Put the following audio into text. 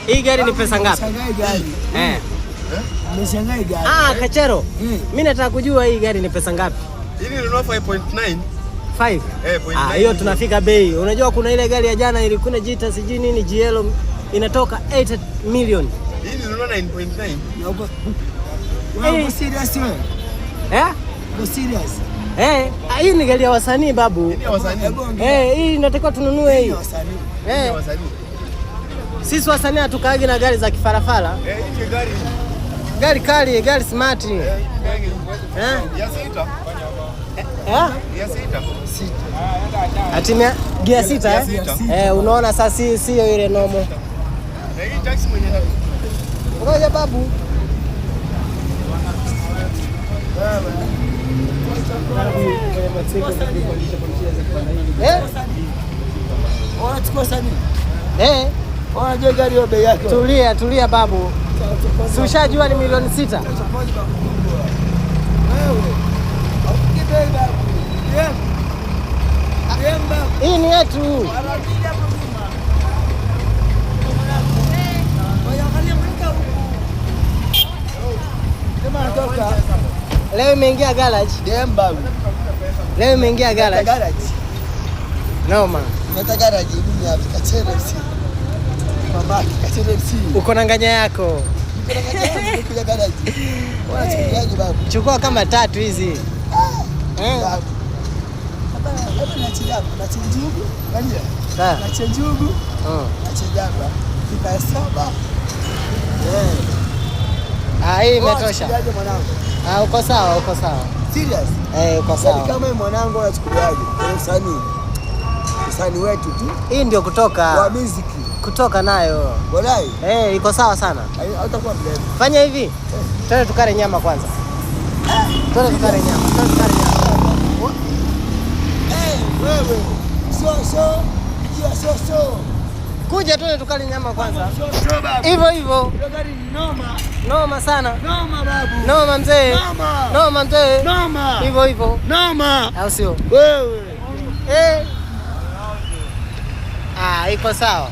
Hii gari ni pesa ngapi? Nimeshangaa gari. Kachero. Mimi nataka kujua hii gari ni pesa ngapi? Hii ni 5.9. 5. Hiyo tunafika bei. Unajua kuna ile gari ya jana ilikuwa jita sijui nini GL inatoka 8 million. Hii ni 9.9. Wewe serious wewe? Wewe serious? Hii ni gari ya wasanii babu. Hii ni wasanii. Hii inatakiwa tununue hii. Hii ni wasanii. Sisi wasanii hatukaagi na gari za kifarafara. Hii ni gari. Gari kali, gari smart. Ya sita. Ya sita. Atimia gia sita unaona sasa sio ile nomo. Hii taxi mwenye na. Ngoja babu. Unachukua sana. Unajua gari ya bei yake. Tulia babu. Si ushajua ni milioni 6. Hii ni yetu. Leo imeingia garage. Leo imeingia garage. Noma. Meta garage mimi hapa Kachero FC. Mama Kachero FC. Uko na nganya yako. Kuja garage. Unachukuaje babu? Chukua kama 3 hizi. Hapa na chinjugu. Kanja. Na chinjugu. Na chijamba. Kipa 7. Hii imetosha. Uko sawa. Serious? Uko sawa. Kama mwanangu anachukuaje? Usani wetu tu. Hii ndio kutoka. Wa music. Kutoka nayo. Walai. Iko sawa sana. Hautakuwa mlevi. Fanya hivi. Twende tukare nyama kwanza. Twende tukare nyama. Wewe. So. Kuja twende tukale nyama kwanza. Hivyo. Hiyo gari ni noma. Noma sana. Noma babu. Noma mzee. Noma mzee. Noma. Hivyo. Noma. Au sio? Wewe. Iko sawa.